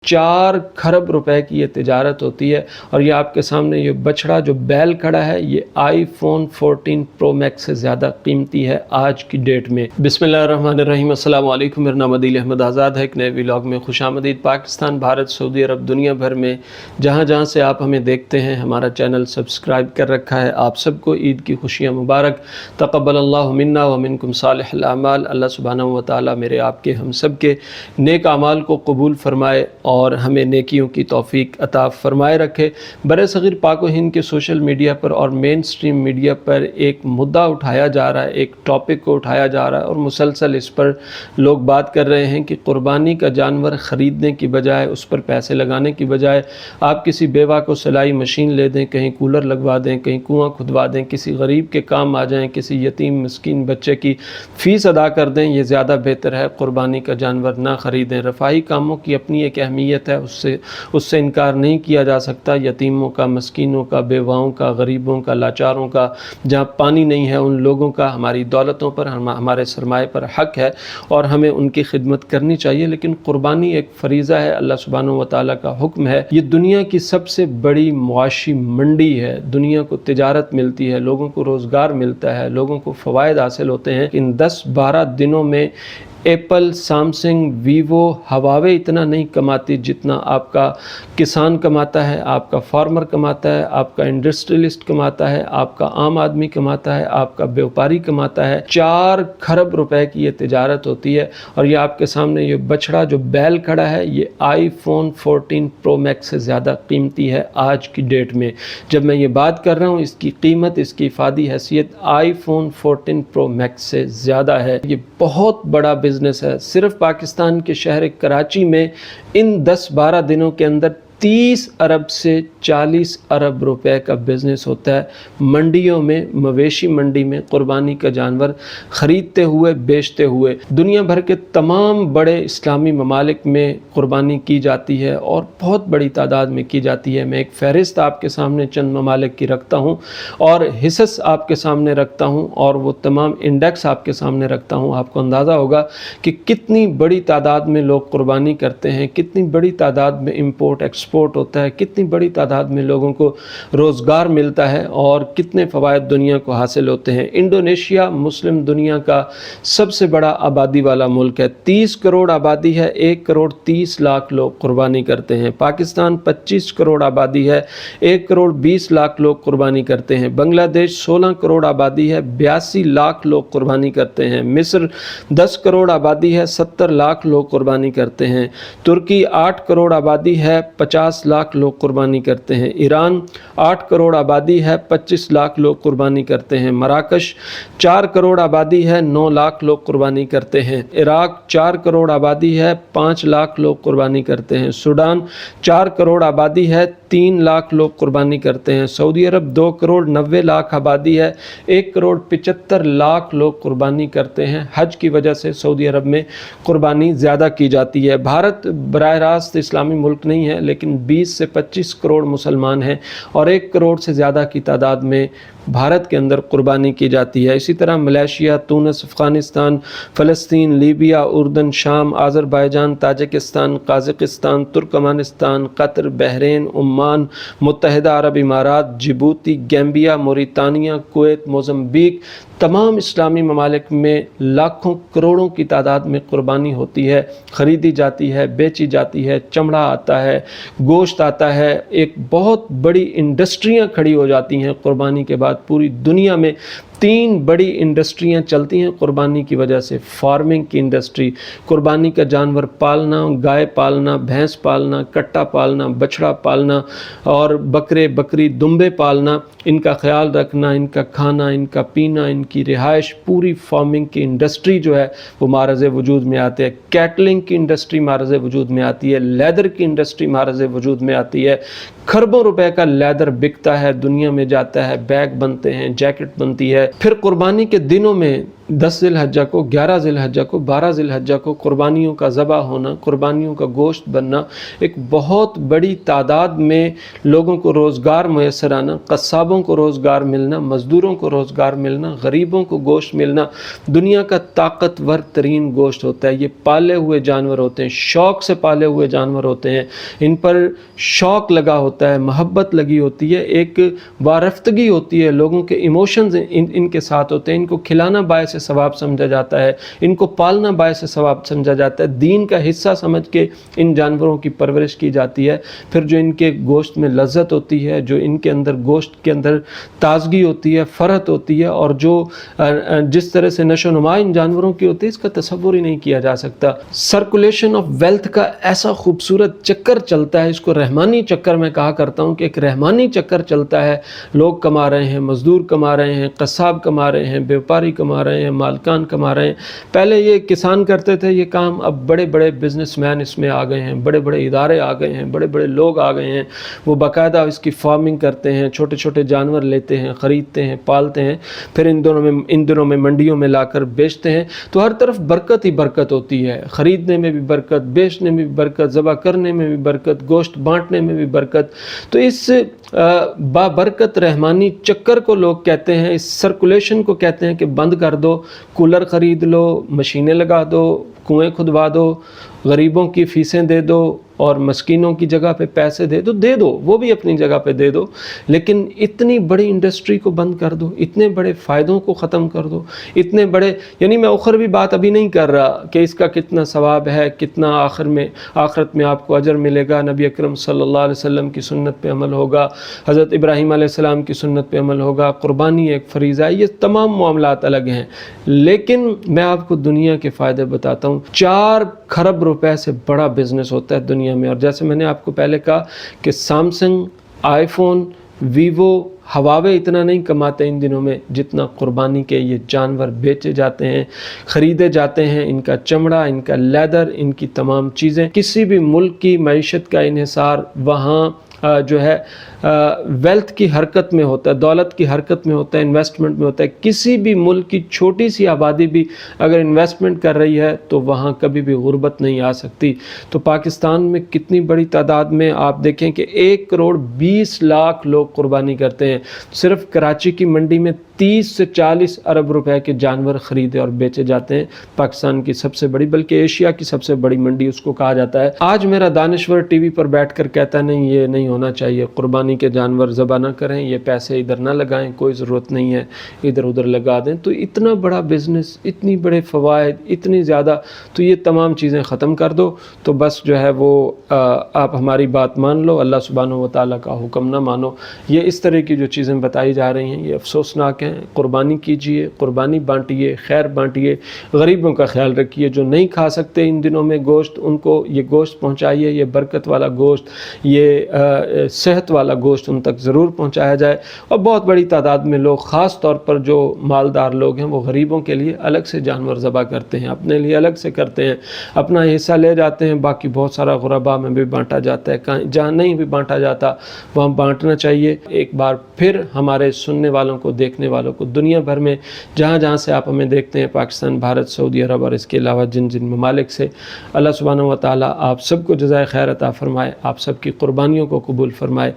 4 खरब रुपए की ये तिजारत होती है। और ये आपके सामने ये बछड़ा जो बैल खड़ा है ये आईफोन 14 प्रो मैक्स से ज़्यादा कीमती है आज की डेट में। बिस्मिल्लाहिर्रहमानिर्रहीम, अस्सलाम वालेकुम। मेरा नाम अदील अहमद आज़ाद है। एक नए व्लॉग में खुशामदीद। पाकिस्तान, भारत, सऊदी अरब, दुनिया भर में जहाँ जहाँ से आप हमें देखते हैं हमारा चैनल सब्सक्राइब कर रखा है। आप सबको ईद की खुशियाँ मुबारक। तक़ब्बलल्लाहु मिन्ना व मिनकुम सालिहुल अमाल। अल्लाह सुब्हानहु व तआला मेरे आपके हम सब के नेक अमाल को कबूल फरमाए और हमें नेकियों की तौफीक अता फरमाए रखे। बरसग़ीर पाक व हिंद के सोशल मीडिया पर और मेन स्ट्रीम मीडिया पर एक मुद्दा उठाया जा रहा है, एक टॉपिक को उठाया जा रहा है और मुसलसल इस पर लोग बात कर रहे हैं कि कुर्बानी का जानवर ख़रीदने की बजाय, उस पर पैसे लगाने की बजाय आप किसी बेवा को सिलाई मशीन ले दें, कहीं कूलर लगवा दें, कहीं कुआँ खुदवा दें, किसी गरीब के काम आ जाएँ, किसी यतीम मिस्कीन बच्चे की फ़ीस अदा कर दें, ये ज़्यादा बेहतर है। कुर्बानी का जानवर ना ख़रीदें। रफ़ाही कामों की अपनी एक अहमियत है, उससे इनकार नहीं किया जा सकता। यतीमों का, मस्कीनों का, बेवाओं का, गरीबों का, लाचारों का, जहाँ पानी नहीं है उन लोगों का हमारी दौलतों पर, हमारे सरमाए पर हक़ है और हमें उनकी खिदमत करनी चाहिए। लेकिन कुर्बानी एक फ़रीज़ा है, अल्लाह सुब्हानहु व तआला का हुक्म है। ये दुनिया की सबसे बड़ी मुआशी मंडी है। दुनिया को तिजारत मिलती है, लोगों को रोज़गार मिलता है, लोगों को फ़वाइद हासिल होते हैं। इन 10-12 दिनों में एप्पल, सैमसंग, वीवो, हवावे इतना नहीं कमाती जितना आपका किसान कमाता है, आपका फार्मर कमाता है, आपका इंडस्ट्रियलिस्ट कमाता है, आपका आम आदमी कमाता है, आपका व्यापारी कमाता है। 4 खरब रुपए की ये तिजारत होती है। और ये आपके सामने ये बछड़ा जो बैल खड़ा है ये आईफोन 14 प्रो मैक्स से ज़्यादा कीमती है आज की डेट में। जब मैं ये बात कर रहा हूँ इसकी कीमत, इसकी इफादी हैसियत आईफोन 14 प्रो मैक्स से ज़्यादा है। ये बहुत बड़ा बिजनेस है। सिर्फ पाकिस्तान के शहर कराची में इन 10-12 दिनों के अंदर 30 अरब से 40 अरब रुपए का बिज़नेस होता है। मंडियों में, मवेशी मंडी में कुर्बानी का जानवर ख़रीदते हुए, बेचते हुए दुनिया भर के तमाम बड़े इस्लामी ममालिक में कुर्बानी की जाती है और बहुत बड़ी तादाद में की जाती है। मैं एक फ़हरिस्त आपके सामने चंद ममालिक की रखता हूँ और हिस्स आपके सामने रखता हूँ और वो तमाम इंडेक्स आपके सामने रखता हूँ। आपको अंदाज़ा होगा कि कितनी बड़ी तादाद में लोग कुर्बानी करते हैं, कितनी बड़ी तादाद में इम्पोर्ट एक्सपोर्ट होता है, कितनी बड़ी तादाद में लोगों को रोज़गार मिलता है और कितने फ़वाइद दुनिया को हासिल होते हैं। इंडोनेशिया मुस्लिम दुनिया का सबसे बड़ा आबादी वाला मुल्क है। 30 करोड़ आबादी है, 1 करोड़ 30 लाख लोग कुर्बानी करते हैं। पाकिस्तान 25 करोड़ आबादी है, 1 करोड़ 20 लाख लोग कुर्बानी करते हैं। बांग्लादेश 16 करोड़ आबादी है, 82 लाख लोग कुर्बानी करते हैं। मिस्र 10 करोड़ आबादी है, 70 लाख लोग कुर्बानी करते हैं। तुर्की 8 करोड़ आबादी है, 50 लाख लोग कुर्बानी करते हैं। ईरान 8 करोड़ आबादी है, 25 लाख लोग कुर्बानी करते हैं। मराकश 4 करोड़ आबादी है, 9 लाख लोग कुर्बानी करते हैं। इराक 4 करोड़ आबादी है, 5 लाख लोग कुर्बानी करते हैं। सूडान 4 करोड़ आबादी है, 3 लाख लोग कुर्बानी करते हैं। सऊदी अरब 2 करोड़ 90 लाख आबादी है, 1 करोड़ 75 लाख लोग कुर्बानी करते हैं। हज की वजह से सऊदी अरब में कुर्बानी ज़्यादा की जाती है। भारत बराह रास्त इस्लामी मुल्क नहीं है लेकिन 20 से 25 करोड़ मुसलमान हैं और 1 करोड़ से ज़्यादा की तादाद में भारत के अंदर कुर्बानी की जाती है। इसी तरह मलेशिया, तुनिस, अफ़गानिस्तान, फ़लस्तीन, लीबिया, उर्दन, शाम, Azerbaijan, Tajikistan, Kazakhstan, Turkmenistan, Qatar, Bahrain, Oman, मुत्तहिदा अरब इमारात, Djibouti, Gambia, Mauritania, Kuwait, Mozambique, तमाम इस्लामी ममालिक में लाखों करोड़ों की तादाद में कुर्बानी होती है, ख़रीदी जाती है, बेची जाती है, चमड़ा आता है, गोश्त आता है। एक बहुत बड़ी इंडस्ट्रियाँ खड़ी हो जाती हैं कुर्बानी के बाद। पूरी दुनिया में 3 बड़ी इंडस्ट्रियाँ चलती हैं कुर्बानी की वजह से। फार्मिंग की इंडस्ट्री, कुर्बानी का जानवर पालना, गाय पालना, भैंस पालना, कट्टा पालना, बछड़ा पालना और बकरे, बकरी, दुम्बे पालना, इनका ख्याल रखना, इनका खाना, इनका पीना, इनकी रिहाइश, पूरी फार्मिंग की इंडस्ट्री जो है वो मारज़ वजूद में आती है। कैटलिंग की इंडस्ट्री मारज़ वजूद में आती है। लेदर की इंडस्ट्री मारज़ वजूद में आती है। खरबों रुपए का लेदर बिकता है, दुनिया में जाता है, बैग बनते हैं, जैकेट बनती है। फिर कुर्बानी के दिनों में 10 ذی الحجہ کو، 11 ذی الحجہ کو، 12 ذی الحجہ کو قربانیوں کا ذبح ہونا، قربانیوں کا گوشت بننا، ایک بہت بڑی تعداد میں لوگوں کو روزگار میسر آنا، قصابوں کو روزگار ملنا، مزدوروں کو روزگار ملنا، غریبوں کو گوشت ملنا۔ دنیا کا طاقتور ترین گوشت ہوتا ہے، یہ پالے ہوئے جانور ہوتے ہیں، شوق سے پالے ہوئے جانور ہوتے ہیں، ان پر شوق لگا ہوتا ہے، محبت لگی ہوتی ہے، ایک وارفتگی ہوتی ہے، لوگوں کے ایموشنز ان کے ساتھ ہوتے ہیں۔ ان کو کھلانا باعث ثواب سمجھا جاتا ہے، ان کو پالنا باعث ثواب سمجھا جاتا ہے، دین کا حصہ سمجھ کے ان جانوروں کی پرورش کی جاتی ہے۔ پھر جو ان کے گوشت میں لذت ہوتی ہے، جو ان کے اندر گوشت کے اندر تازگی ہوتی ہے، فرحت ہوتی ہے، اور جو جس طرح سے نشو و نما ان جانوروں کی ہوتی ہے، اس کا تصور ہی نہیں کیا جا سکتا۔ سرکولیشن آف ویلتھ کا ایسا خوبصورت چکر چلتا ہے، اس کو رحمانی چکر میں کہا کرتا ہوں، کہ ایک رحمانی چکر چلتا ہے، لوگ کما رہے ہیں، مزدور کما رہے ہیں، قصاب کما رہے ہیں، بیوپاری کما رہے ہیں، مالکان کما رہے ہیں۔ پہلے یہ کسان کرتے تھے یہ کام، اب بڑے بڑے بزنس مین اس میں آ گئے ہیں، بڑے بڑے ادارے آ گئے ہیں، بڑے بڑے لوگ آ گئے ہیں، وہ باقاعدہ اس کی فارمنگ کرتے ہیں، چھوٹے چھوٹے جانور لیتے ہیں، خریدتے ہیں، پالتے ہیں، پھر ان دنوں میں منڈیوں میں لا کر بیچتے ہیں۔ تو ہر طرف برکت ہی برکت ہوتی ہے، خریدنے میں بھی برکت، بیچنے میں بھی برکت، ذبح کرنے میں بھی برکت، گوشت بانٹنے میں بھی برکت۔ تو اس بابرکت رحمانی چکر کو لوگ کہتے ہیں، اس سرکولیشن کو کہتے ہیں کہ بند کر دو، کولر خرید لو، مشینیں لگا دو، کنویں کھدوا دو، غریبوں کی فیسیں دے دو، اور مسکینوں کی جگہ پہ پیسے دے دو، وہ بھی اپنی جگہ پہ دے دو، لیکن اتنی بڑی انڈسٹری کو بند کر دو، اتنے بڑے فائدوں کو ختم کر دو، اتنے بڑے، یعنی میں اخروی بات ابھی نہیں کر رہا کہ اس کا کتنا ثواب ہے، کتنا آخرت میں آپ کو اجر ملے گا، نبی اکرم صلی اللہ علیہ وسلم کی سنت پہ عمل ہوگا، حضرت ابراہیم علیہ السلام کی سنت پہ عمل ہوگا، قربانی ایک فریضہ ہے، یہ تمام معاملات الگ ہیں، لیکن میں آپ کو دنیا کے فائدے بتاتا ہوں۔ 4 کھرب روپے سے بڑا بزنس ہوتا ہے دنیا میں، اور جیسے میں نے آپ کو پہلے کہا کہ سیمسنگ، آئی فون، ویوو، ہواوے اتنا نہیں کماتے ان دنوں میں جتنا قربانی کے یہ جانور بیچے جاتے ہیں، خریدے جاتے ہیں، ان کا چمڑا، ان کا لیدر، ان کی تمام چیزیں۔ کسی بھی ملک کی معیشت کا انحصار وہاں جو ہے ویلتھ کی حرکت میں ہوتا ہے، دولت کی حرکت میں ہوتا ہے، انویسٹمنٹ میں ہوتا ہے۔ کسی بھی ملک کی چھوٹی سی آبادی بھی اگر انویسٹمنٹ کر رہی ہے تو وہاں کبھی بھی غربت نہیں آ سکتی۔ تو پاکستان میں کتنی بڑی تعداد میں آپ دیکھیں کہ 1 کروڑ 20 لاکھ لوگ قربانی کرتے ہیں۔ صرف کراچی کی منڈی میں 30 سے 40 ارب روپے کے جانور خریدے اور بیچے جاتے ہیں۔ پاکستان کی سب سے بڑی، بلکہ ایشیا کی سب سے بڑی منڈی اس کو کہا جاتا ہے۔ آج میرا دانشور ٹی وی پر بیٹھ کر کہتا نہیں یہ نہیں ہونا چاہیے، قربانی کے جانور ذبح نہ کریں، یہ پیسے ادھر نہ لگائیں، کوئی ضرورت نہیں ہے، ادھر ادھر لگا دیں، تو اتنا بڑا بزنس، اتنی بڑے فوائد، اتنی زیادہ، تو یہ تمام چیزیں ختم کر دو۔ تو بس جو ہے وہ آپ ہماری بات مان لو، اللہ سبحانہ و تعالیٰ کا حکم نہ مانو۔ یہ اس طرح کی جو چیزیں بتائی جا رہی ہیں یہ افسوسناک ہیں۔ قربانی کیجئے، قربانی بانٹیے، خیر بانٹیے، غریبوں کا خیال رکھیے، جو نہیں کھا سکتے ان دنوں میں گوشت، ان کو یہ گوشت پہنچائیے، یہ برکت والا گوشت، یہ صحت والا گوشت ان تک ضرور پہنچایا جائے۔ اور بہت بڑی تعداد میں لوگ، خاص طور پر جو مالدار لوگ ہیں، وہ غریبوں کے لیے الگ سے جانور ذبح کرتے ہیں، اپنے لیے الگ سے کرتے ہیں، اپنا حصہ لے جاتے ہیں، باقی بہت سارا غربا میں بھی بانٹا جاتا ہے، جہاں نہیں بھی بانٹا جاتا وہاں بانٹنا چاہیے۔ ایک بار پھر ہمارے سننے والوں کو، دیکھنے والوں کو، دنیا بھر میں جہاں جہاں سے آپ ہمیں دیکھتے ہیں، پاکستان، بھارت، سعودی عرب اور اس کے علاوہ جن ممالک سے، اللہ سبحانہ و تعالیٰ آپ سب کو جزائے خیر عطا فرمائے، آپ سب کی قربانیوں کو قبول فرمائے۔